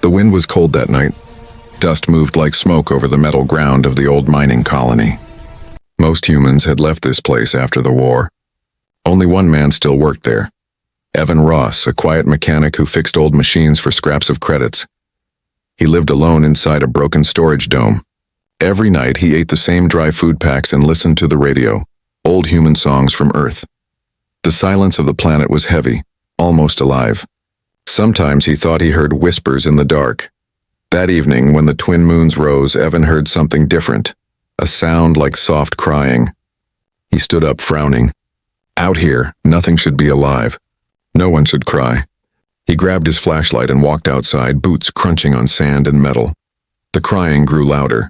The wind was cold that night. Dust moved like smoke over the metal ground of the old mining colony. Most humans had left this place after the war. Only one man still worked there. Evan Ross, a quiet mechanic who fixed old machines for scraps of credits. He lived alone inside a broken storage dome. Every night he ate the same dry food packs and listened to the radio, old human songs from Earth. The silence of the planet was heavy, almost alive. Sometimes he thought he heard whispers in the dark. That evening, when the twin moons rose, Evan heard something different, a sound like soft crying. He stood up, frowning. Out here, nothing should be alive. No one should cry. He grabbed his flashlight and walked outside, boots crunching on sand and metal. The crying grew louder.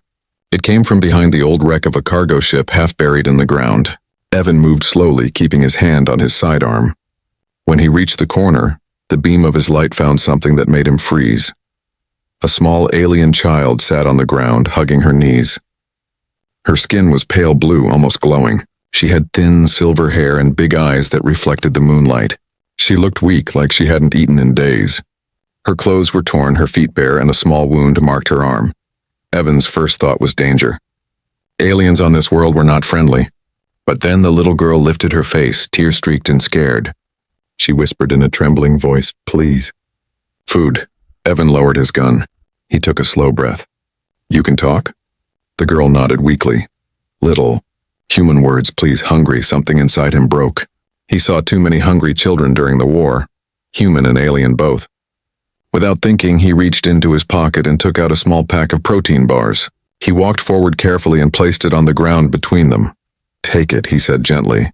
It came from behind the old wreck of a cargo ship half buried in the ground. Evan moved slowly, keeping his hand on his sidearm. When he reached the corner, the beam of his light found something that made him freeze. A small alien child sat on the ground, hugging her knees. Her skin was pale blue, almost glowing. She had thin, silver hair and big eyes that reflected the moonlight. She looked weak, like she hadn't eaten in days. Her clothes were torn, her feet bare, and a small wound marked her arm. Evan's first thought was danger. Aliens on this world were not friendly. But then the little girl lifted her face, tear-streaked and scared. She whispered in a trembling voice, "Please." "Food." Evan lowered his gun. He took a slow breath. "You can talk?" The girl nodded weakly. Little. Human words, "please," "hungry." Something inside him broke. He saw too many hungry children during the war. Human and alien both. Without thinking, he reached into his pocket and took out a small pack of protein bars. He walked forward carefully and placed it on the ground between them. "Take it," he said gently.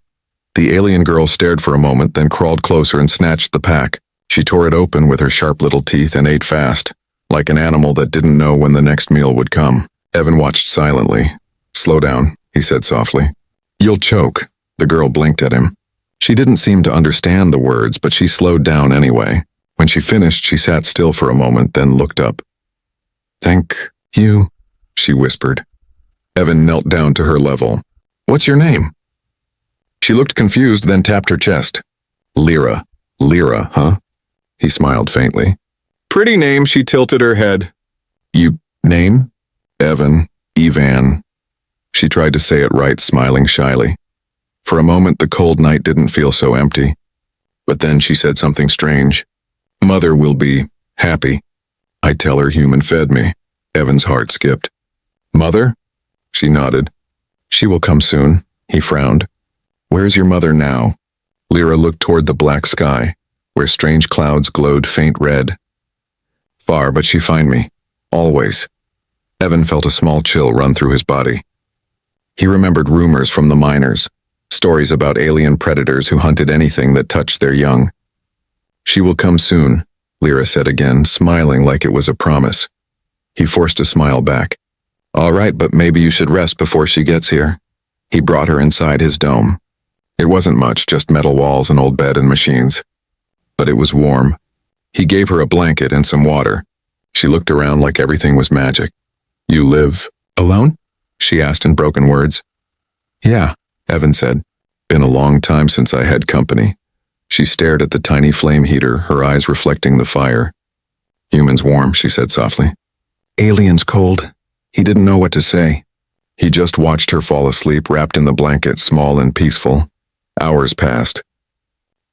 The alien girl stared for a moment, then crawled closer and snatched the pack. She tore it open with her sharp little teeth and ate fast, like an animal that didn't know when the next meal would come. Evan watched silently. "Slow down," he said softly. "You'll choke." The girl blinked at him. She didn't seem to understand the words, but she slowed down anyway. When she finished, she sat still for a moment, then looked up. "Thank you," she whispered. Evan knelt down to her level. "What's your name?" She looked confused, then tapped her chest. "Lyra." "Lyra, huh?" He smiled faintly. "Pretty name," she tilted her head. "You name?" "Evan. Evan." She tried to say it right, smiling shyly. For a moment, the cold night didn't feel so empty. But then she said something strange. "Mother will be happy. I tell her human fed me." Evan's heart skipped. "Mother?" She nodded. "She will come soon." He frowned. "Where's your mother now?" Lyra looked toward the black sky, where strange clouds glowed faint red. "Far, but she find me. Always." Evan felt a small chill run through his body. He remembered rumors from the miners, stories about alien predators who hunted anything that touched their young. "She will come soon," Lyra said again, smiling like it was a promise. He forced a smile back. "All right, but maybe you should rest before she gets here." He brought her inside his dome. It wasn't much, just metal walls, an old bed and machines. But it was warm. He gave her a blanket and some water. She looked around like everything was magic. "You live alone?" she asked in broken words. "Yeah," Evan said. "Been a long time since I had company." She stared at the tiny flame heater, her eyes reflecting the fire. "Humans warm," she said softly. "Aliens cold." He didn't know what to say. He just watched her fall asleep, wrapped in the blanket, small and peaceful. Hours passed.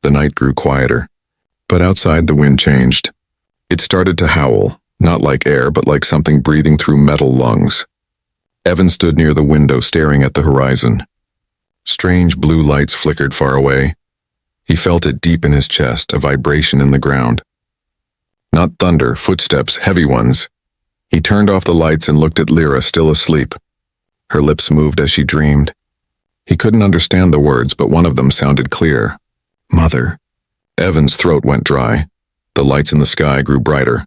The night grew quieter. But outside the wind changed. It started to howl, not like air, but like something breathing through metal lungs. Evan stood near the window, staring at the horizon. Strange blue lights flickered far away. He felt it deep in his chest, a vibration in the ground. Not thunder, footsteps, heavy ones. He turned off the lights and looked at Lyra, still asleep. Her lips moved as she dreamed. He couldn't understand the words, but one of them sounded clear. "Mother." Evan's throat went dry. The lights in the sky grew brighter.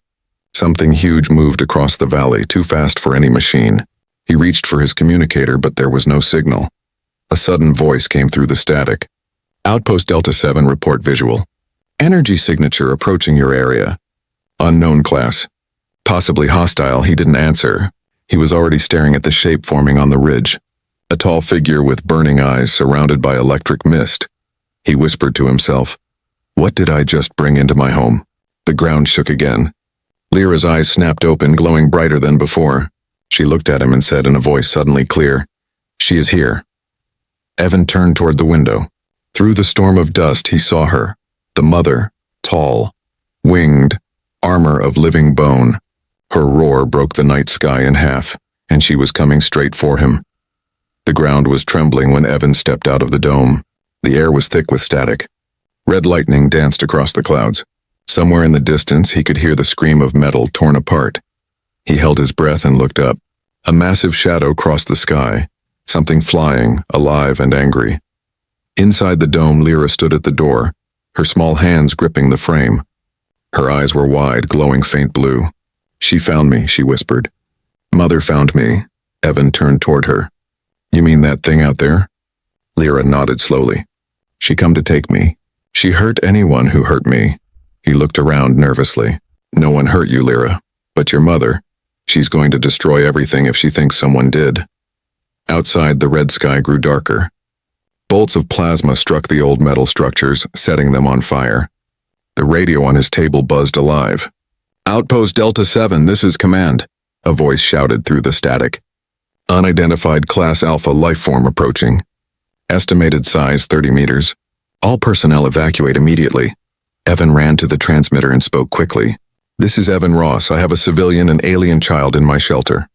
Something huge moved across the valley, too fast for any machine. He reached for his communicator, but there was no signal. A sudden voice came through the static. "Outpost Delta 7, report visual. Energy signature approaching your area. Unknown class. Possibly hostile." He didn't answer. He was already staring at the shape forming on the ridge. A tall figure with burning eyes surrounded by electric mist. He whispered to himself, "What did I just bring into my home?" The ground shook again. Lyra's eyes snapped open, glowing brighter than before. She looked at him and said in a voice suddenly clear, "She is here." Evan turned toward the window. Through the storm of dust he saw her, the mother, tall, winged, armor of living bone. Her roar broke the night sky in half, and she was coming straight for him. The ground was trembling when Evan stepped out of the dome. The air was thick with static. Red lightning danced across the clouds. Somewhere in the distance he could hear the scream of metal torn apart. He held his breath and looked up. A massive shadow crossed the sky, something flying, alive and angry. Inside the dome, Lyra stood at the door, her small hands gripping the frame. Her eyes were wide, glowing faint blue. "She found me," she whispered. "Mother found me." Evan turned toward her. "You mean that thing out there?" Lyra nodded slowly. "She come to take me. She hurt anyone who hurt me." He looked around nervously. "No one hurt you, Lyra. But your mother. She's going to destroy everything if she thinks someone did." Outside, the red sky grew darker. Bolts of plasma struck the old metal structures, setting them on fire. The radio on his table buzzed alive. "Outpost Delta 7, this is command," a voice shouted through the static. "Unidentified Class Alpha lifeform approaching. Estimated size 30 meters. All personnel evacuate immediately." Evan ran to the transmitter and spoke quickly. "This is Evan Ross. I have a civilian and alien child in my shelter.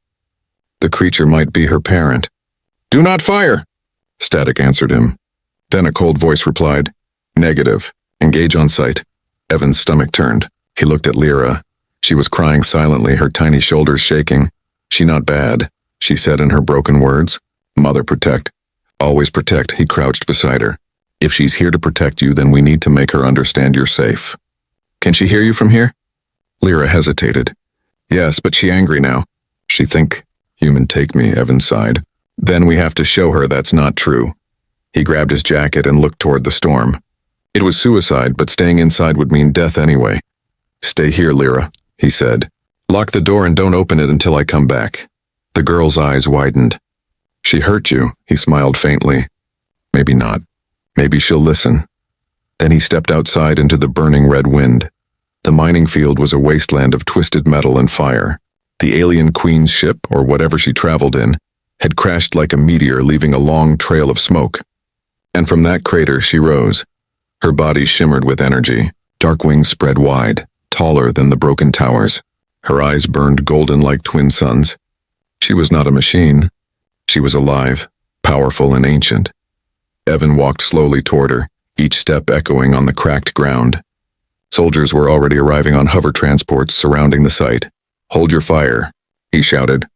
The creature might be her parent." "Do not fire!" Static answered him. Then a cold voice replied, "Negative. Engage on sight." Evan's stomach turned. He looked at Lyra. She was crying silently, her tiny shoulders shaking. "She not bad," she said in her broken words. "Mother protect. Always protect." He crouched beside her. "If she's here to protect you, then we need to make her understand you're safe." "Can she hear you from here?" Lyra hesitated. "Yes, but she angry now. She think human take me," Evan sighed. "Then we have to show her that's not true." He grabbed his jacket and looked toward the storm. It was suicide, but staying inside would mean death anyway. "Stay here, Lyra," he said. "Lock the door and don't open it until I come back." The girl's eyes widened. "She hurt you," he smiled faintly. "Maybe not. Maybe she'll listen." Then he stepped outside into the burning red wind. The mining field was a wasteland of twisted metal and fire. The alien queen's ship, or whatever she traveled in, had crashed like a meteor, leaving a long trail of smoke. And from that crater she rose. Her body shimmered with energy, dark wings spread wide, taller than the broken towers. Her eyes burned golden like twin suns. She was not a machine. She was alive, powerful and ancient. Evan walked slowly toward her, each step echoing on the cracked ground. Soldiers were already arriving on hover transports surrounding the site. "Hold your fire," he shouted.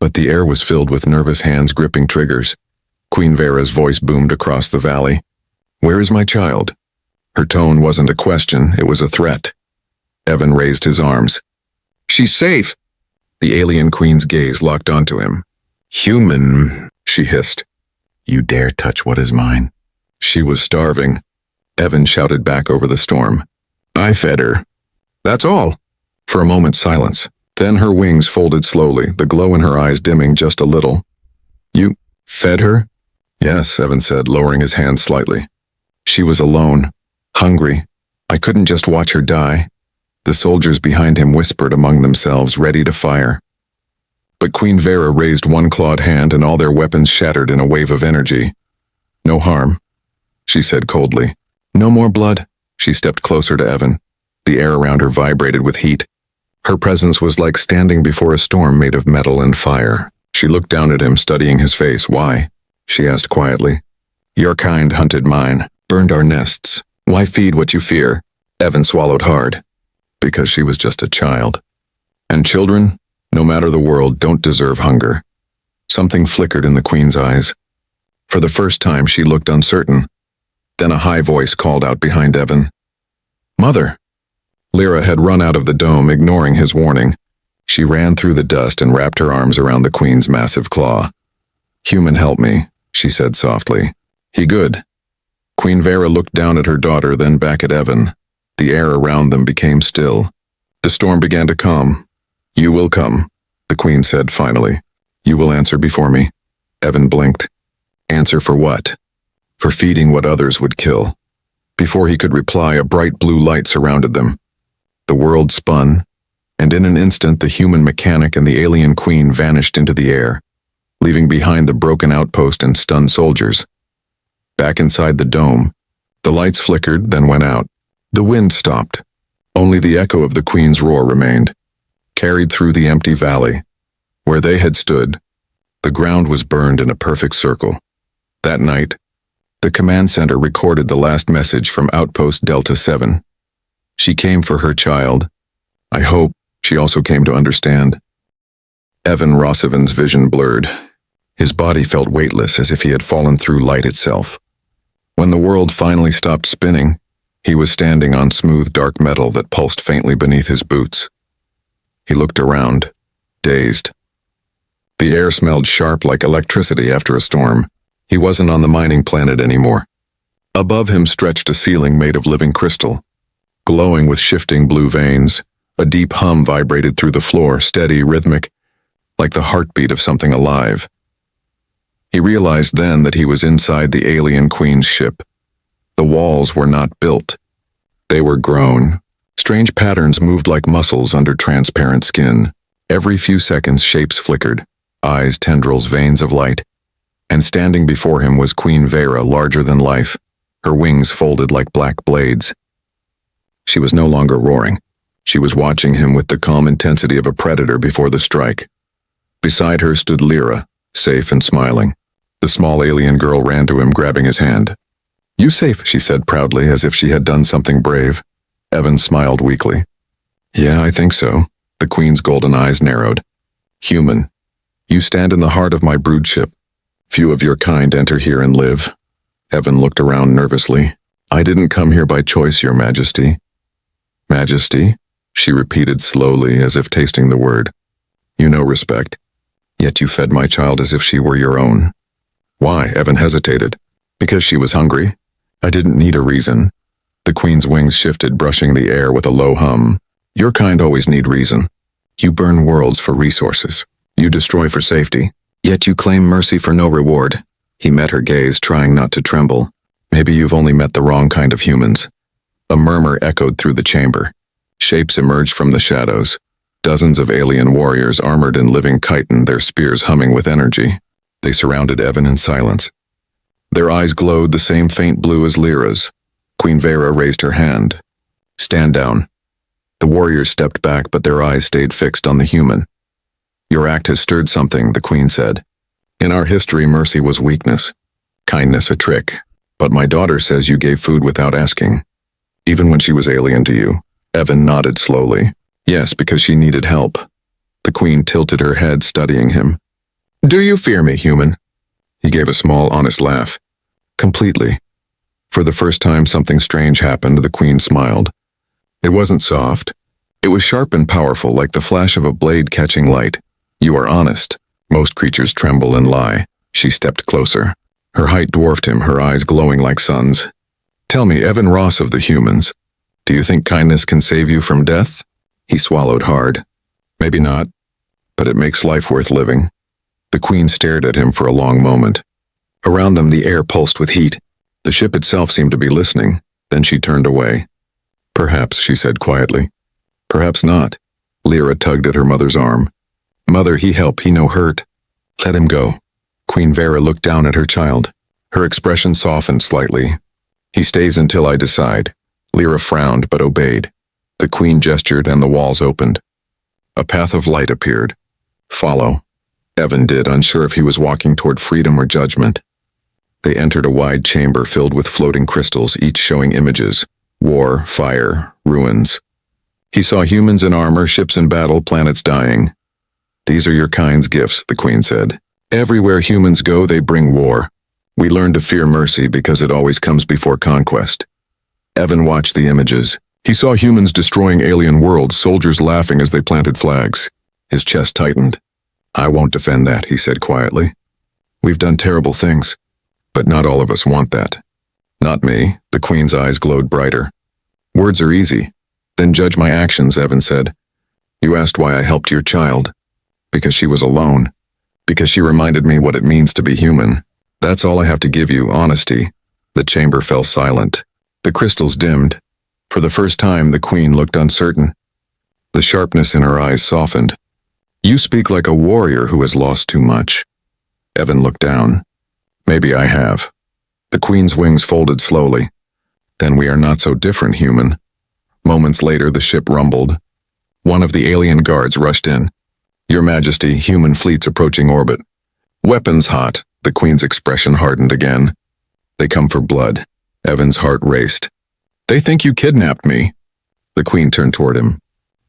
But the air was filled with nervous hands gripping triggers. Queen Vera's voice boomed across the valley. "Where is my child?" Her tone wasn't a question, it was a threat. Evan raised his arms. "She's safe!" The alien queen's gaze locked onto him. "Human," she hissed. "You dare touch what is mine?" She was starving. Evan shouted back over the storm. "I fed her." "That's all." For a moment, silence. Then her wings folded slowly, the glow in her eyes dimming just a little. "You fed her?" "Yes," Evan said, lowering his hand slightly. "She was alone, hungry. I couldn't just watch her die." The soldiers behind him whispered among themselves, ready to fire. But Queen Vera raised one clawed hand and all their weapons shattered in a wave of energy. "No harm," she said coldly. "No more blood." She stepped closer to Evan. The air around her vibrated with heat. Her presence was like standing before a storm made of metal and fire. She looked down at him, studying his face. "Why?" she asked quietly. "Your kind hunted mine, burned our nests. Why feed what you fear?" Evan swallowed hard. Because she was just a child. And children, no matter the world, don't deserve hunger. Something flickered in the queen's eyes. For the first time, she looked uncertain. Then a high voice called out behind Evan. "Mother!" Lyra had run out of the dome, ignoring his warning. She ran through the dust and wrapped her arms around the queen's massive claw. "Human, help me," she said softly. "He good." Queen Vera looked down at her daughter, then back at Evan. The air around them became still. The storm began to calm. "You will come," the queen said finally. "You will answer before me." Evan blinked. Answer for what? For feeding what others would kill. Before he could reply, a bright blue light surrounded them. The world spun, and in an instant the human mechanic and the alien queen vanished into the air, leaving behind the broken outpost and stunned soldiers. Back inside the dome, the lights flickered, then went out. The wind stopped. Only the echo of the queen's roar remained, carried through the empty valley. Where they had stood, the ground was burned in a perfect circle. That night, the command center recorded the last message from Outpost Delta 7. She came for her child. I hope she also came to understand. Evan Rossevin's vision blurred. His body felt weightless, as if he had fallen through light itself. When the world finally stopped spinning, he was standing on smooth dark metal that pulsed faintly beneath his boots. He looked around, dazed. The air smelled sharp like electricity after a storm. He wasn't on the mining planet anymore. Above him stretched a ceiling made of living crystal, glowing with shifting blue veins. A deep hum vibrated through the floor, steady, rhythmic, like the heartbeat of something alive. He realized then that he was inside the alien queen's ship. The walls were not built. They were grown. Strange patterns moved like muscles under transparent skin. Every few seconds shapes flickered, eyes, tendrils, veins of light. And standing before him was Queen Vera, larger than life, her wings folded like black blades. She was no longer roaring. She was watching him with the calm intensity of a predator before the strike. Beside her stood Lyra, safe and smiling. The small alien girl ran to him, grabbing his hand. "You safe," she said proudly, as if she had done something brave. Evan smiled weakly. "Yeah, I think so." The queen's golden eyes narrowed. "Human, you stand in the heart of my brood ship. Few of your kind enter here and live." Evan looked around nervously. "I didn't come here by choice, Your Majesty." "Majesty?" she repeated slowly, as if tasting the word. "You know respect. Yet you fed my child as if she were your own." "Why?" Evan hesitated. "Because she was hungry. I didn't need a reason." The queen's wings shifted, brushing the air with a low hum. "Your kind always need reason. You burn worlds for resources. You destroy for safety. Yet you claim mercy for no reward." He met her gaze, trying not to tremble. "Maybe you've only met the wrong kind of humans." A murmur echoed through the chamber. Shapes emerged from the shadows. Dozens of alien warriors armored in living chitin, their spears humming with energy. They surrounded Evan in silence. Their eyes glowed the same faint blue as Lyra's. Queen Vera raised her hand. "Stand down." The warriors stepped back, but their eyes stayed fixed on the human. "Your act has stirred something," the queen said. "In our history, mercy was weakness, kindness a trick. But my daughter says you gave food without asking. Even when she was alien to you." Evan nodded slowly. "Yes, because she needed help." The queen tilted her head, studying him. "Do you fear me, human?" He gave a small, honest laugh. "Completely." For the first time something strange happened. The queen smiled. It wasn't soft. It was sharp and powerful, like the flash of a blade catching light. "You are honest. Most creatures tremble and lie." She stepped closer. Her height dwarfed him, her eyes glowing like suns. "Tell me, Evan Ross of the humans, do you think kindness can save you from death?" He swallowed hard. "Maybe not, but it makes life worth living." The queen stared at him for a long moment. Around them the air pulsed with heat. The ship itself seemed to be listening. Then she turned away. "Perhaps," she said quietly. "Perhaps not." Lyra tugged at her mother's arm. "Mother, he no hurt. Let him go." Queen Vera looked down at her child. Her expression softened slightly. "He stays until I decide." Lyra frowned but obeyed. The queen gestured and the walls opened. A path of light appeared. "Follow." Evan did, unsure if he was walking toward freedom or judgment. They entered a wide chamber filled with floating crystals, each showing images: war, fire, ruins. He saw humans in armor, ships in battle, planets dying. "These are your kind's gifts," the queen said. "Everywhere humans go, they bring war. We learn to fear mercy because it always comes before conquest." Evan watched the images. He saw humans destroying alien worlds, soldiers laughing as they planted flags. His chest tightened. "I won't defend that," he said quietly. "We've done terrible things, but not all of us want that." "Not me." The queen's eyes glowed brighter. "Words are easy. Then judge my actions," Evan said. "You asked why I helped your child. Because she was alone. Because she reminded me what it means to be human. That's all I have to give you, honesty." The chamber fell silent. The crystals dimmed. For the first time, the queen looked uncertain. The sharpness in her eyes softened. You speak like a warrior who has lost too much. Evan looked down. Maybe I have. The Queen's wings folded slowly. Then we are not so different, human. Moments later, the ship rumbled. One of the alien guards rushed in. Your Majesty, human fleet's approaching orbit. Weapons hot. The Queen's expression hardened again. They come for blood. Evan's heart raced. They think you kidnapped me. The Queen turned toward him.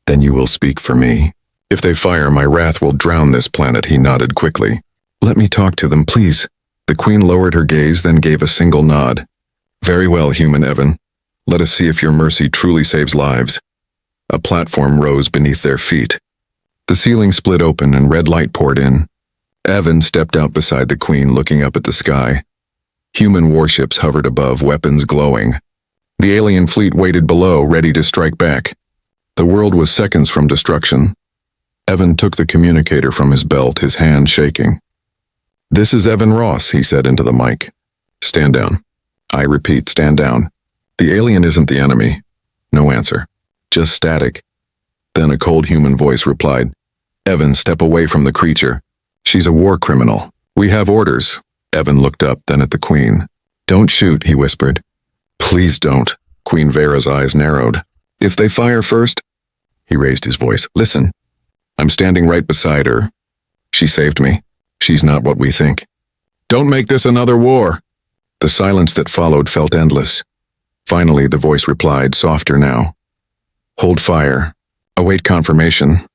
Then you will speak for me. If they fire, my wrath will drown this planet, he nodded quickly. Let me talk to them, please. The Queen lowered her gaze, then gave a single nod. Very well, human Evan. Let us see if your mercy truly saves lives. A platform rose beneath their feet. The ceiling split open and red light poured in. Evan stepped out beside the Queen, looking up at the sky. Human warships hovered above, weapons glowing. The alien fleet waited below, ready to strike back. The world was seconds from destruction. Evan took the communicator from his belt, his hand shaking. This is Evan Ross, he said into the mic. Stand down. I repeat, stand down. The alien isn't the enemy. No answer. Just static. Then a cold human voice replied, Evan, step away from the creature. She's a war criminal. We have orders. Evan looked up, then at the Queen. Don't shoot, he whispered. Please don't. Queen Vera's eyes narrowed. If they fire first, he raised his voice. Listen. I'm standing right beside her. She saved me. She's not what we think. Don't make this another war. The silence that followed felt endless. Finally, the voice replied, softer now. Hold fire. Await confirmation.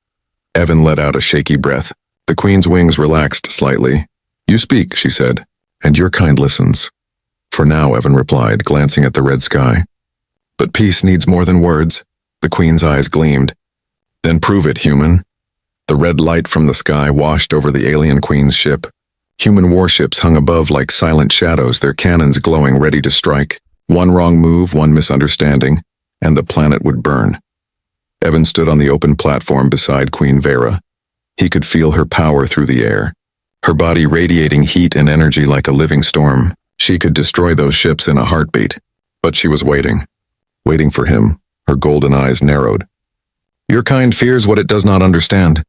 Evan let out a shaky breath. The Queen's wings relaxed slightly. You speak, she said, and your kind listens. For now, Evan replied, glancing at the red sky. But peace needs more than words. The Queen's eyes gleamed. Then prove it, human. The red light from the sky washed over the alien Queen's ship. Human warships hung above like silent shadows, their cannons glowing, ready to strike. One wrong move, one misunderstanding, and the planet would burn. Evan stood on the open platform beside Queen Vera. He could feel her power through the air, her body radiating heat and energy like a living storm. She could destroy those ships in a heartbeat. But she was waiting for him. Her golden eyes narrowed. Your kind fears what it does not understand.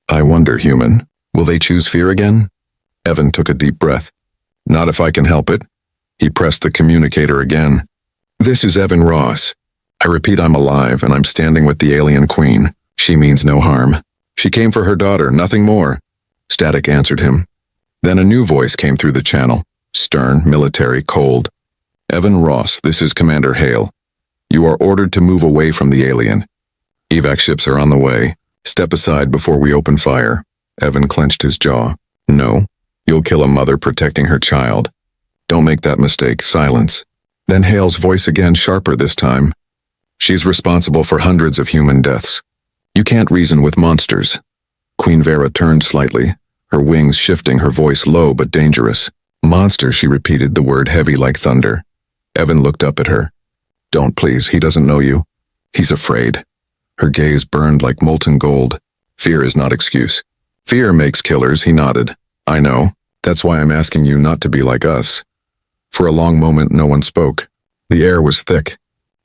I wonder, human, will they choose fear again? Evan took a deep breath. Not if I can help it. He pressed the communicator again. This is Evan Ross. I repeat, I'm alive, and I'm standing with the alien Queen. She means no harm. She came for her daughter, nothing more. Static answered him. Then a new voice came through the channel. Stern, military, cold. Evan Ross, this is Commander Hale. You are ordered to move away from the alien. Evac ships are on the way. Step aside before we open fire. Evan clenched his jaw. No, you'll kill a mother protecting her child. Don't make that mistake. Silence. Then Hale's voice again, sharper this time. She's responsible for hundreds of human deaths. You can't reason with monsters. Queen Vera turned slightly, her wings shifting, her voice low but dangerous. Monster, she repeated, the word heavy like thunder. Evan looked up at her. Don't, please, he doesn't know you. He's afraid. Her gaze burned like molten gold. Fear is not excuse. Fear makes killers, he nodded. I know. That's why I'm asking you not to be like us. For a long moment, no one spoke. The air was thick.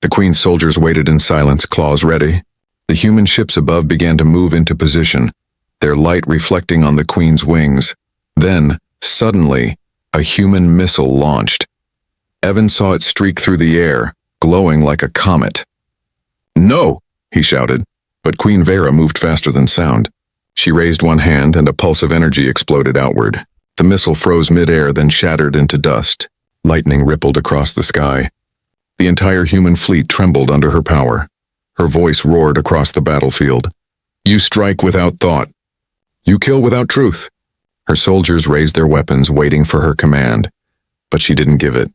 The Queen's soldiers waited in silence, claws ready. The human ships above began to move into position, their light reflecting on the Queen's wings. Then, suddenly, a human missile launched. Evan saw it streak through the air, glowing like a comet. No! He shouted, but Queen Vera moved faster than sound. She raised one hand and a pulse of energy exploded outward. The missile froze mid-air, then shattered into dust. Lightning rippled across the sky. The entire human fleet trembled under her power. Her voice roared across the battlefield. You strike without thought. You kill without truth. Her soldiers raised their weapons, waiting for her command. But she didn't give it.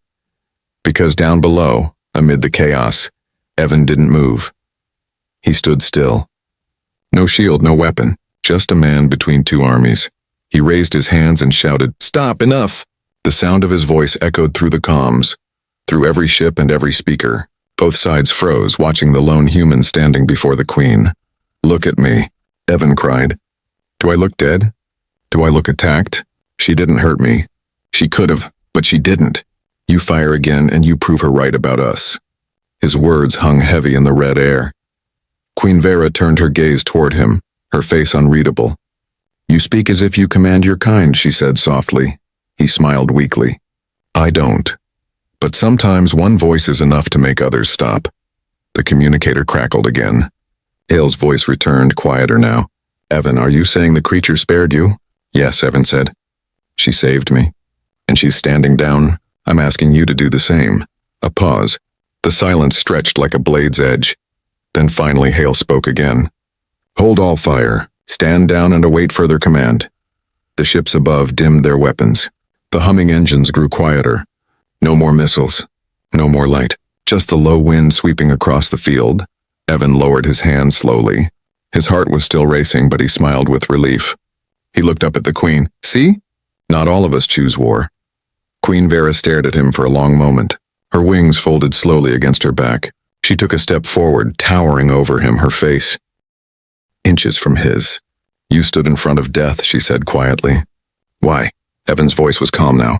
Because down below, amid the chaos, Evan didn't move. He stood still. No shield, no weapon, just a man between two armies. He raised his hands and shouted, Stop, enough! The sound of his voice echoed through the comms, through every ship and every speaker. Both sides froze, watching the lone human standing before the Queen. Look at me, Evan cried. Do I look dead? Do I look attacked? She didn't hurt me. She could have, but she didn't. You fire again and you prove her right about us. His words hung heavy in the red air. Queen Vera turned her gaze toward him, her face unreadable. "You speak as if you command your kind," she said softly. He smiled weakly. "I don't. But sometimes one voice is enough to make others stop." The communicator crackled again. Hale's voice returned, quieter now. "Evan, are you saying the creature spared you?" "Yes," Evan said. "She saved me. And she's standing down. I'm asking you to do the same." A pause. The silence stretched like a blade's edge. Then finally Hale spoke again. "Hold all fire. Stand down and await further command." The ships above dimmed their weapons. The humming engines grew quieter. No more missiles. No more light. Just the low wind sweeping across the field. Evan lowered his hand slowly. His heart was still racing, but he smiled with relief. He looked up at the Queen. "See? Not all of us choose war." Queen Vera stared at him for a long moment. Her wings folded slowly against her back. She took a step forward, towering over him, her face inches from his. "You stood in front of death," she said quietly. "Why?" Evan's voice was calm now.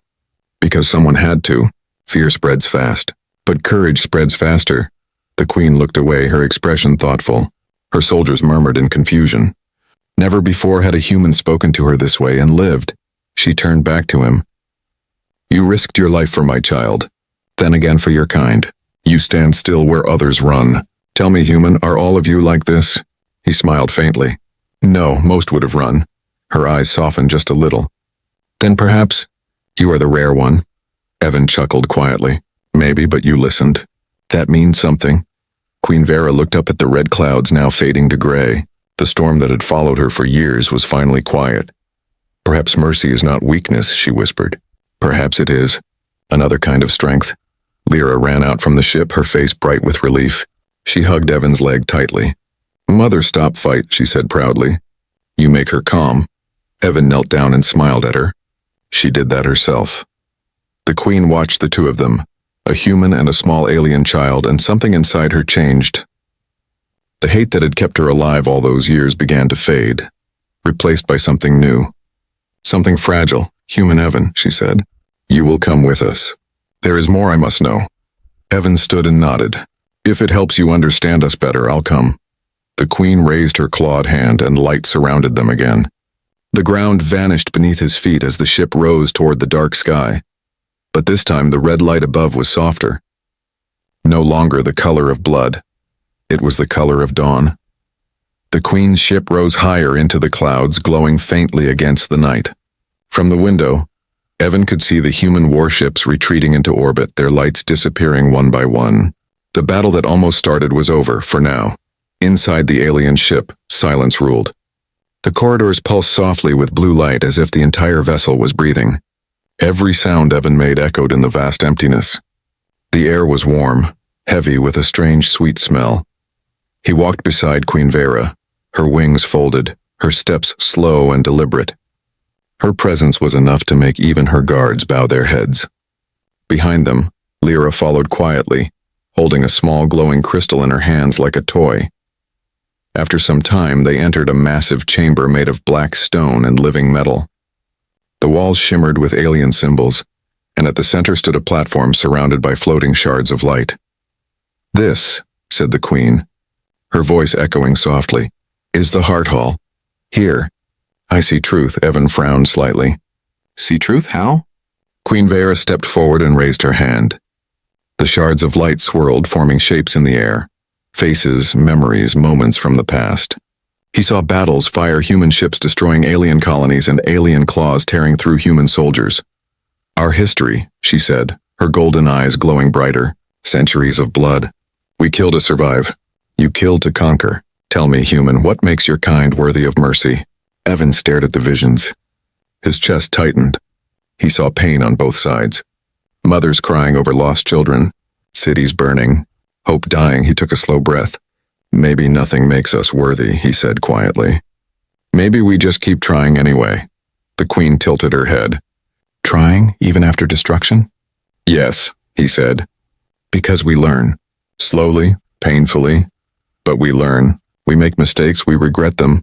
"Because someone had to. Fear spreads fast. But courage spreads faster." The Queen looked away, her expression thoughtful. Her soldiers murmured in confusion. Never before had a human spoken to her this way and lived. She turned back to him. "You risked your life for my child. Then again for your kind. You stand still where others run. Tell me, human, are all of you like this?" He smiled faintly. "No, most would have run." Her eyes softened just a little. "Then perhaps you are the rare one." Evan chuckled quietly. "Maybe, but you listened. That means something." Queen Vera looked up at the red clouds now fading to gray. The storm that had followed her for years was finally quiet. "Perhaps mercy is not weakness," she whispered. "Perhaps it is. Another kind of strength." Lyra ran out from the ship, her face bright with relief. She hugged Evan's leg tightly. "Mother, stop fight," she said proudly. "You make her calm." Evan knelt down and smiled at her. She did that herself. The Queen watched the two of them, a human and a small alien child, and something inside her changed. The hate that had kept her alive all those years began to fade, replaced by something new. "Something fragile. Human Evan," she said. "You will come with us. There is more I must know." Evan stood and nodded. "If it helps you understand us better, I'll come." The Queen raised her clawed hand and light surrounded them again. The ground vanished beneath his feet as the ship rose toward the dark sky. But this time the red light above was softer. No longer the color of blood. It was the color of dawn. The Queen's ship rose higher into the clouds, glowing faintly against the night. From the window, Evan could see the human warships retreating into orbit, their lights disappearing one by one. The battle that almost started was over, for now. Inside the alien ship, silence ruled. The corridors pulsed softly with blue light as if the entire vessel was breathing. Every sound Evan made echoed in the vast emptiness. The air was warm, heavy with a strange sweet smell. He walked beside Queen Vera, her wings folded, her steps slow and deliberate. Her presence was enough to make even her guards bow their heads. Behind them, Lyra followed quietly, holding a small glowing crystal in her hands like a toy. After some time, they entered a massive chamber made of black stone and living metal. The walls shimmered with alien symbols, and at the center stood a platform surrounded by floating shards of light. "This," said the Queen, her voice echoing softly, "is the Heart Hall. Here, I see truth." Evan frowned slightly. "See truth? How?" Queen Vera stepped forward and raised her hand. The shards of light swirled, forming shapes in the air. Faces, memories, moments from the past. He saw battles, fire, human ships destroying alien colonies, and alien claws tearing through human soldiers. "Our history," she said, her golden eyes glowing brighter. "Centuries of blood. We kill to survive. You kill to conquer. Tell me, human, what makes your kind worthy of mercy?" Evan stared at the visions. His chest tightened. He saw pain on both sides. Mothers crying over lost children. Cities burning. Hope dying. He took a slow breath. "Maybe nothing makes us worthy," he said quietly. "Maybe we just keep trying anyway." The Queen tilted her head. "Trying, even after destruction?" "Yes," he said. "Because we learn. Slowly, painfully. But we learn. We make mistakes, we regret them,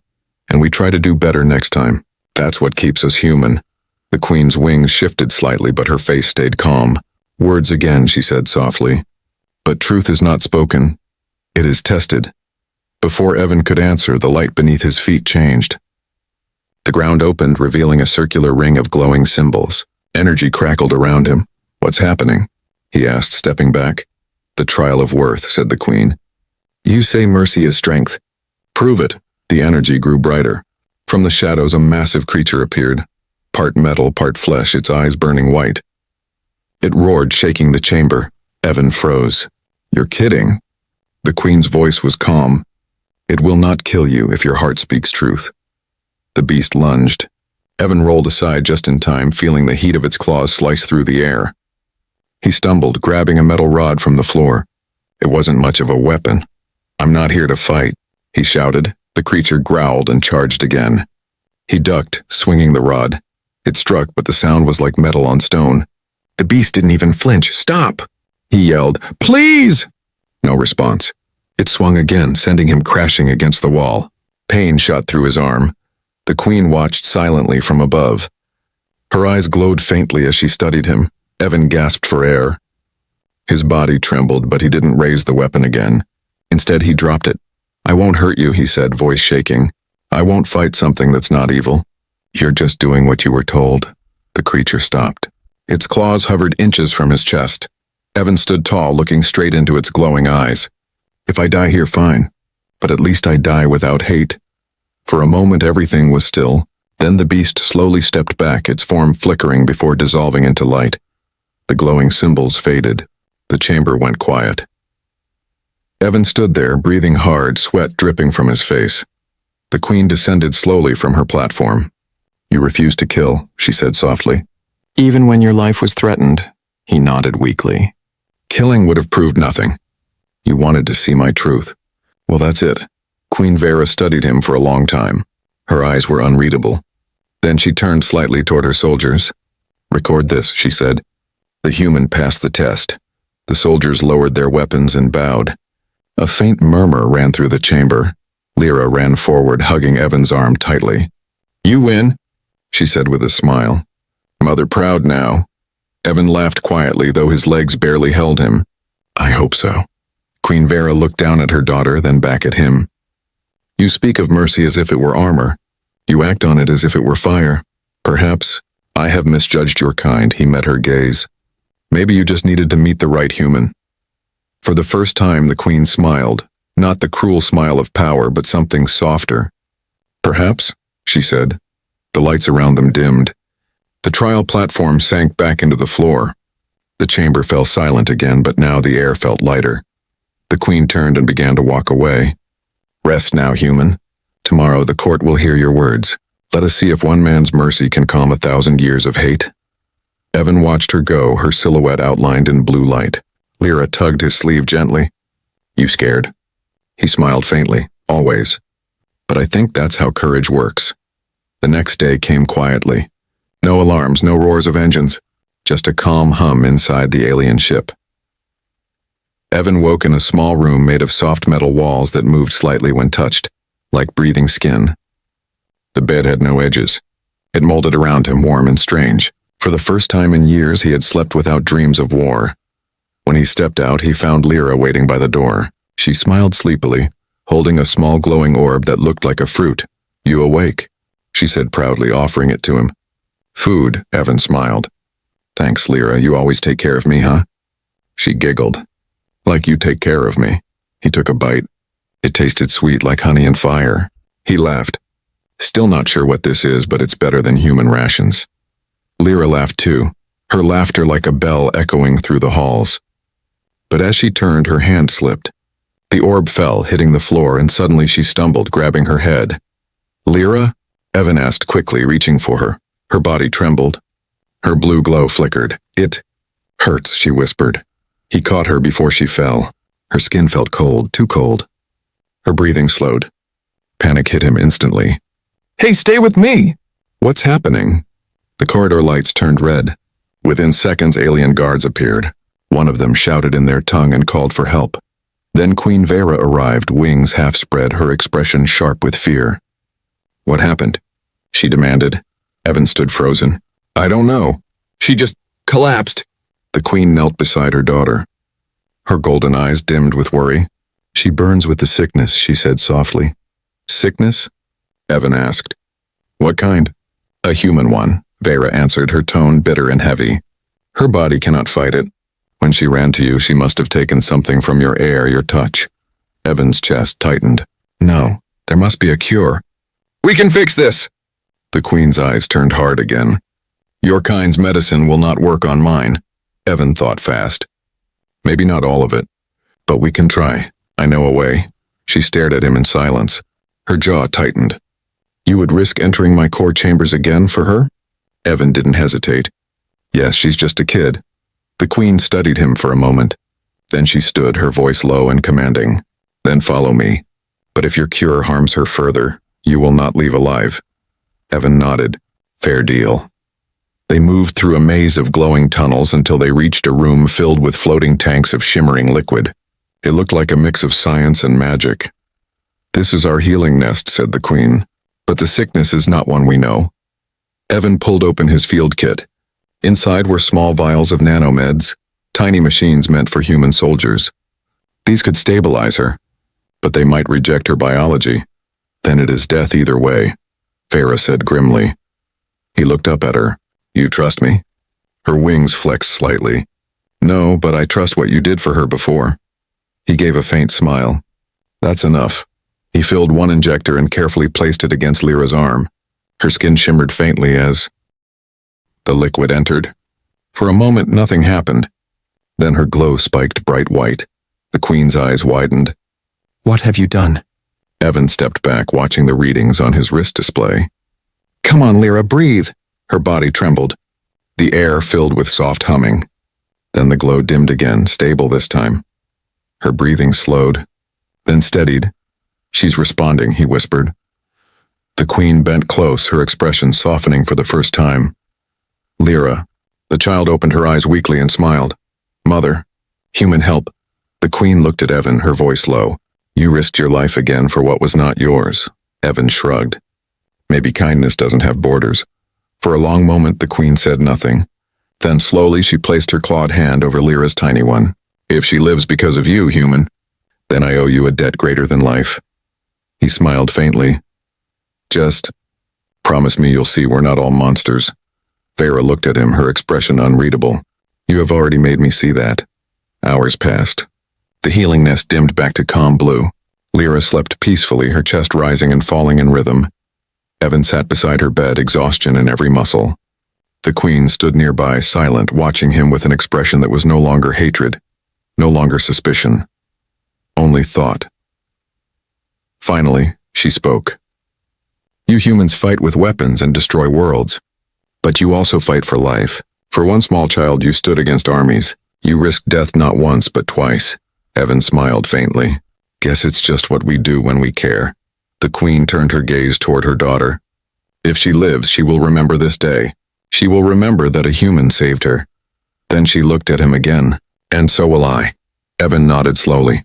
and we try to do better next time. That's what keeps us human." The Queen's wings shifted slightly, but her face stayed calm. "Words again," she said softly. "But truth is not spoken. It is tested. Before Evan could answer, the light beneath his feet changed. The ground opened, revealing a circular ring of glowing symbols. Energy crackled around him. "What's happening?" he asked, stepping back. "The trial of worth," said the queen. "You say mercy is strength. Prove it." The energy grew brighter. From the shadows, a massive creature appeared, part metal, part flesh, its eyes burning white. It roared, shaking the chamber. Evan froze. "You're kidding." The queen's voice was calm. "It will not kill you if your heart speaks truth." The beast lunged. Evan rolled aside just in time, feeling the heat of its claws slice through the air. He stumbled, grabbing a metal rod from the floor. It wasn't much of a weapon. "I'm not here to fight," he shouted. The creature growled and charged again. He ducked, swinging the rod. It struck, but the sound was like metal on stone. The beast didn't even flinch. "Stop!" he yelled. "Please!" No response. It swung again, sending him crashing against the wall. Pain shot through his arm. The queen watched silently from above. Her eyes glowed faintly as she studied him. Evan gasped for air. His body trembled, but he didn't raise the weapon again. Instead, he dropped it. "I won't hurt you," he said, voice shaking. "I won't fight something that's not evil. You're just doing what you were told." The creature stopped. Its claws hovered inches from his chest. Evan stood tall, looking straight into its glowing eyes. "If I die here, fine. But at least I die without hate." For a moment, everything was still. Then the beast slowly stepped back, its form flickering before dissolving into light. The glowing symbols faded. The chamber went quiet. Evan stood there, breathing hard, sweat dripping from his face. The queen descended slowly from her platform. "You refuse to kill," she said softly. "Even when your life was threatened," he nodded weakly. "Killing would have proved nothing. You wanted to see my truth. Well, that's it." Queen Vera studied him for a long time. Her eyes were unreadable. Then she turned slightly toward her soldiers. "Record this," she said. The human passed the test. The soldiers lowered their weapons and bowed. A faint murmur ran through the chamber. Lyra ran forward, hugging Evan's arm tightly. "You win," she said with a smile. "Mother proud now." Evan laughed quietly, though his legs barely held him. "I hope so." Queen Vera looked down at her daughter, then back at him. "You speak of mercy as if it were armor. You act on it as if it were fire. Perhaps I have misjudged your kind," he met her gaze. "Maybe you just needed to meet the right human." For the first time, the queen smiled, not the cruel smile of power, but something softer. "Perhaps," she said. The lights around them dimmed. The trial platform sank back into the floor. The chamber fell silent again, but now the air felt lighter. The queen turned and began to walk away. "Rest now, human. Tomorrow the court will hear your words. Let us see if one man's mercy can calm 1,000 years of hate." Evan watched her go, her silhouette outlined in blue light. Lyra tugged his sleeve gently. "You scared?" He smiled faintly. "Always. But I think that's how courage works." The next day came quietly. No alarms, no roars of engines. Just a calm hum inside the alien ship. Evan woke in a small room made of soft metal walls that moved slightly when touched, like breathing skin. The bed had no edges. It molded around him, warm and strange. For the first time in years, he had slept without dreams of war. When he stepped out, he found Lyra waiting by the door. She smiled sleepily, holding a small glowing orb that looked like a fruit. "You awake," she said proudly, offering it to him. "Food," Evan smiled. "Thanks, Lyra. You always take care of me, huh?" She giggled. "Like you take care of me." He took a bite. It tasted sweet like honey and fire. He laughed. "Still not sure what this is, but it's better than human rations." Lyra laughed too, her laughter like a bell echoing through the halls. But as she turned, her hand slipped. The orb fell, hitting the floor, and suddenly she stumbled, grabbing her head. "Lyra?" Evan asked quickly, reaching for her. Her body trembled. Her blue glow flickered. "It hurts," she whispered. He caught her before she fell. Her skin felt cold, too cold. Her breathing slowed. Panic hit him instantly. "Hey, stay with me!" "What's happening?" The corridor lights turned red. Within seconds, alien guards appeared. One of them shouted in their tongue and called for help. Then Queen Vera arrived, wings half spread, her expression sharp with fear. "What happened?" she demanded. Evan stood frozen. "I don't know. She just collapsed." The queen knelt beside her daughter. Her golden eyes dimmed with worry. She burns with the sickness, she said softly. Sickness? Evan asked. What kind? A human one, Vera answered, her tone bitter and heavy. Her body cannot fight it. When she ran to you, she must have taken something from your air, your touch. Evan's chest tightened. No, there must be a cure. We can fix this! The Queen's eyes turned hard again. Your kind's medicine will not work on mine. Evan thought fast. Maybe not all of it, but we can try. I know a way. She stared at him in silence. Her jaw tightened. You would risk entering my core chambers again for her? Evan didn't hesitate. Yes, she's just a kid. The Queen studied him for a moment. Then she stood, her voice low and commanding. Then follow me. But if your cure harms her further, you will not leave alive. Evan nodded. Fair deal. They moved through a maze of glowing tunnels until they reached a room filled with floating tanks of shimmering liquid. It looked like a mix of science and magic. This is our healing nest, said the Queen. But the sickness is not one we know. Evan pulled open his field kit. Inside were small vials of nanomeds, tiny machines meant for human soldiers. These could stabilize her, but they might reject her biology. Then it is death either way, Farah said grimly. He looked up at her. You trust me? Her wings flexed slightly. No, but I trust what you did for her before. He gave a faint smile. That's enough. He filled one injector and carefully placed it against Lyra's arm. Her skin shimmered faintly as the liquid entered. For a moment, nothing happened. Then her glow spiked bright white. The Queen's eyes widened. What have you done? Evan stepped back, watching the readings on his wrist display. Come on, Lyra, breathe. Her body trembled. The air filled with soft humming. Then the glow dimmed again, stable this time. Her breathing slowed, then steadied. She's responding, he whispered. The Queen bent close, her expression softening for the first time. Lyra. The child opened her eyes weakly and smiled. Mother. Human help. The Queen looked at Evan, her voice low. You risked your life again for what was not yours. Evan shrugged. Maybe kindness doesn't have borders. For a long moment, the Queen said nothing. Then slowly she placed her clawed hand over Lyra's tiny one. If she lives because of you, human, then I owe you a debt greater than life. He smiled faintly. Just promise me you'll see we're not all monsters. Farah looked at him, her expression unreadable. You have already made me see that. Hours passed. The healing nest dimmed back to calm blue. Lyra slept peacefully, her chest rising and falling in rhythm. Evan sat beside her bed, exhaustion in every muscle. The Queen stood nearby, silent, watching him with an expression that was no longer hatred, no longer suspicion, only thought. Finally, she spoke. You humans fight with weapons and destroy worlds, but you also fight for life. For one small child, you stood against armies. You risked death not once, but twice. Evan smiled faintly. Guess it's just what we do when we care. The Queen turned her gaze toward her daughter. If she lives, she will remember this day. She will remember that a human saved her. Then she looked at him again. And so will I. Evan nodded slowly.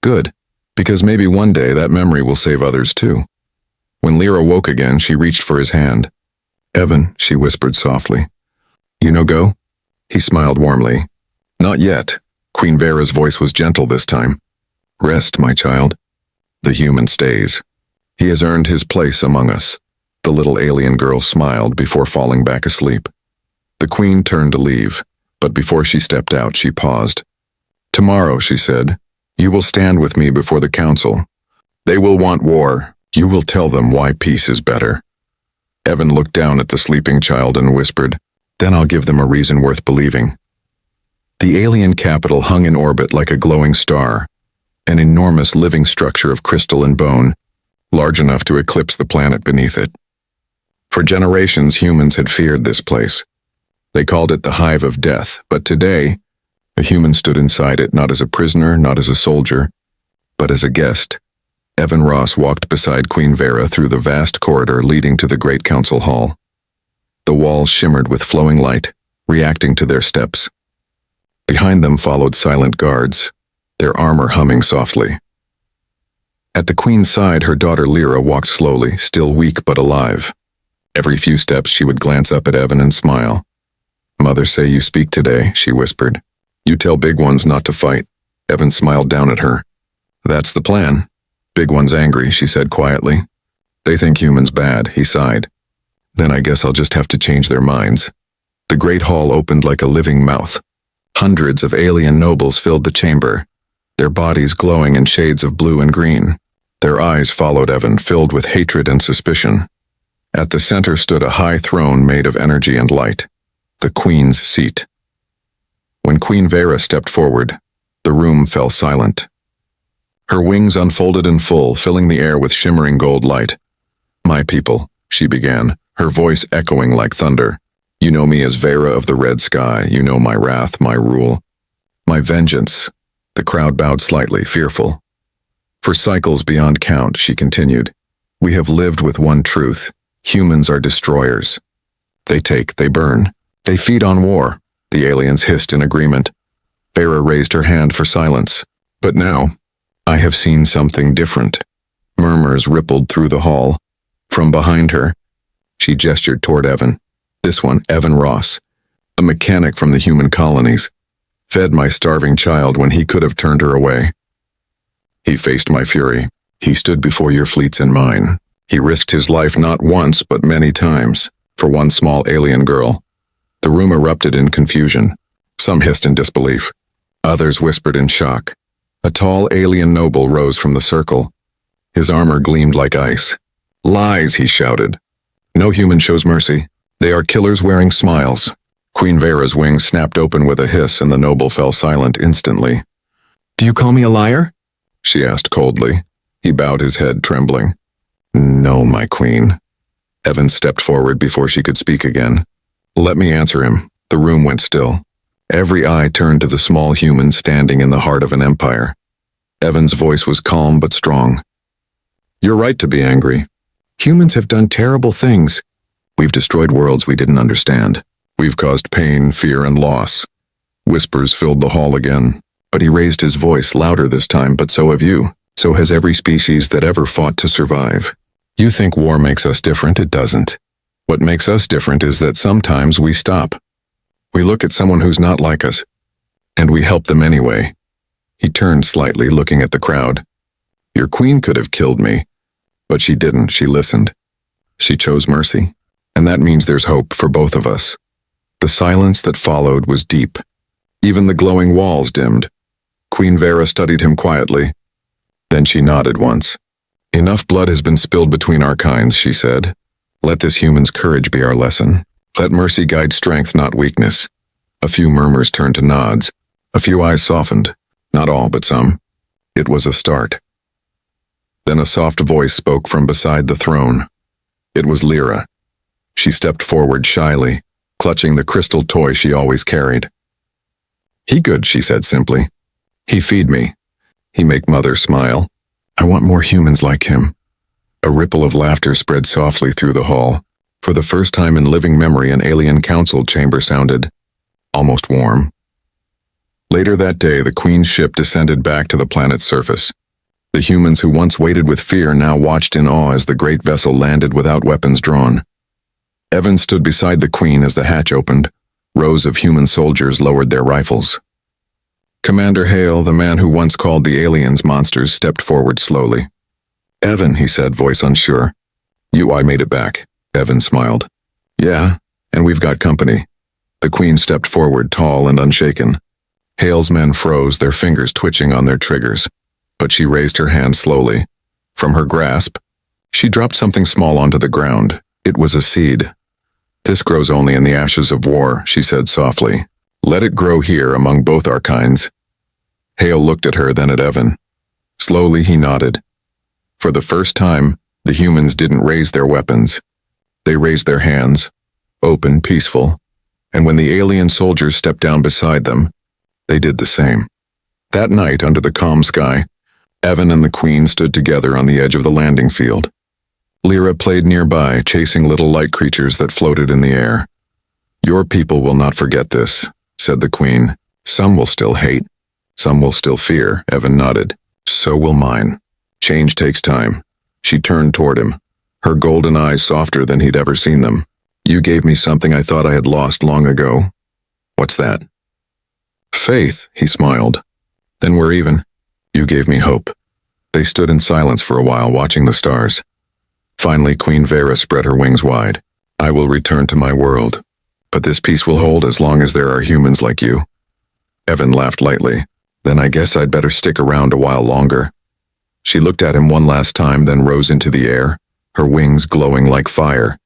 Good, because maybe one day that memory will save others too. When Lyra woke again, she reached for his hand. Evan, she whispered softly. You no go? He smiled warmly. Not yet. Queen Vera's voice was gentle this time. Rest, my child. The human stays. He has earned his place among us. The little alien girl smiled before falling back asleep. The Queen turned to leave, but before she stepped out, she paused. Tomorrow, she said, you will stand with me before the council. They will want war. You will tell them why peace is better. Evan looked down at the sleeping child and whispered, Then I'll give them a reason worth believing. The alien capital hung in orbit like a glowing star, an enormous living structure of crystal and bone, large enough to eclipse the planet beneath it. For generations, humans had feared this place. They called it the Hive of Death, but today, a human stood inside it not as a prisoner, not as a soldier, but as a guest. Evan Ross walked beside Queen Vera through the vast corridor leading to the Great Council Hall. The walls shimmered with flowing light, reacting to their steps. Behind them followed silent guards, their armor humming softly. At the Queen's side, her daughter Lyra walked slowly, still weak but alive. Every few steps she would glance up at Evan and smile. Mother say you speak today, she whispered. You tell big ones not to fight. Evan smiled down at her. That's the plan. Big one's angry, she said quietly. They think humans bad, he sighed. Then I guess I'll just have to change their minds. The great hall opened like a living mouth. Hundreds of alien nobles filled the chamber, their bodies glowing in shades of blue and green. Their eyes followed Evan, filled with hatred and suspicion. At the center stood a high throne made of energy and light, the Queen's seat. When Queen Vera stepped forward, the room fell silent. Her wings unfolded in full, filling the air with shimmering gold light. My people, she began, her voice echoing like thunder. You know me as Vera of the Red Sky. You know my wrath, my rule, my vengeance. The crowd bowed slightly, fearful. For cycles beyond count, she continued, we have lived with one truth. Humans are destroyers. They take, they burn. They feed on war. The aliens hissed in agreement. Vera raised her hand for silence. But now, I have seen something different. Murmurs rippled through the hall. From behind her, she gestured toward Evan. This one, Evan Ross, a mechanic from the human colonies, fed my starving child when he could have turned her away. He faced my fury. He stood before your fleets and mine. He risked his life not once, but many times, for one small alien girl. The room erupted in confusion. Some hissed in disbelief. Others whispered in shock. A tall alien noble rose from the circle. His armor gleamed like ice. Lies, he shouted. No human shows mercy. They are killers wearing smiles. Queen Vera's wings snapped open with a hiss and the noble fell silent instantly. Do you call me a liar? She asked coldly. He bowed his head, trembling. No, my queen. Evan stepped forward before she could speak again. Let me answer him. The room went still. Every eye turned to the small human standing in the heart of an empire. Evan's voice was calm but strong. You're right to be angry. Humans have done terrible things. We've destroyed worlds we didn't understand. We've caused pain, fear, and loss. Whispers filled the hall again, but he raised his voice louder this time. But so have you. So has every species that ever fought to survive. You think war makes us different? It doesn't. What makes us different is that sometimes we stop. We look at someone who's not like us, and we help them anyway. He turned slightly, looking at the crowd. Your queen could have killed me, but she didn't. She listened. She chose mercy, and that means there's hope for both of us. The silence that followed was deep. Even the glowing walls dimmed. Queen Vera studied him quietly. Then she nodded once. Enough blood has been spilled between our kinds, she said. Let this human's courage be our lesson. Let mercy guide strength, not weakness. A few murmurs turned to nods. A few eyes softened. Not all, but some. It was a start. Then a soft voice spoke from beside the throne. It was Lyra. She stepped forward shyly, clutching the crystal toy she always carried. He good, she said simply. He feed me. He make mother smile. I want more humans like him. A ripple of laughter spread softly through the hall. For the first time in living memory, an alien council chamber sounded almost warm. Later that day, the Queen's ship descended back to the planet's surface. The humans who once waited with fear now watched in awe as the great vessel landed without weapons drawn. Evan stood beside the Queen as the hatch opened. Rows of human soldiers lowered their rifles. Commander Hale, the man who once called the aliens monsters, stepped forward slowly. Evan, he said, voice unsure. I made it back. Evan smiled. Yeah, and we've got company. The Queen stepped forward, tall and unshaken. Hale's men froze, their fingers twitching on their triggers. But she raised her hand slowly. From her grasp, she dropped something small onto the ground. It was a seed. This grows only in the ashes of war, she said softly. Let it grow here among both our kinds. Hale looked at her, then at Evan. Slowly he nodded. For the first time, the humans didn't raise their weapons. They raised their hands, open, peaceful, and when the alien soldiers stepped down beside them, they did the same. That night, under the calm sky, Evan and the Queen stood together on the edge of the landing field. Lyra played nearby, chasing little light creatures that floated in the air. Your people will not forget this, said the Queen. Some will still hate. Some will still fear, Evan nodded. So will mine. Change takes time. She turned toward him, her golden eyes softer than he'd ever seen them. You gave me something I thought I had lost long ago. What's that? Faith, he smiled. Then we're even. You gave me hope. They stood in silence for a while, watching the stars. Finally, Queen Vera spread her wings wide. I will return to my world, but this peace will hold as long as there are humans like you. Evan laughed lightly. Then I guess I'd better stick around a while longer. She looked at him one last time, then rose into the air, her wings glowing like fire.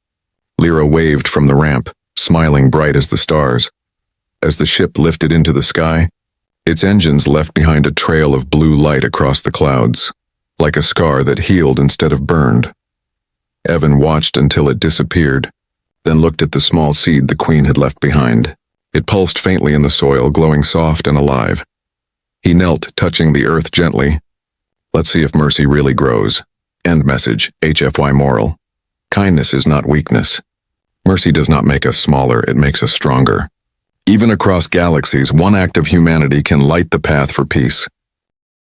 Lyra waved from the ramp, smiling bright as the stars. As the ship lifted into the sky, its engines left behind a trail of blue light across the clouds, like a scar that healed instead of burned. Evan watched until it disappeared, then looked at the small seed the Queen had left behind. It pulsed faintly in the soil, glowing soft and alive. He knelt, touching the earth gently. Let's see if mercy really grows. End message, HFY moral. Kindness is not weakness. Mercy does not make us smaller, it makes us stronger. Even across galaxies, one act of humanity can light the path for peace.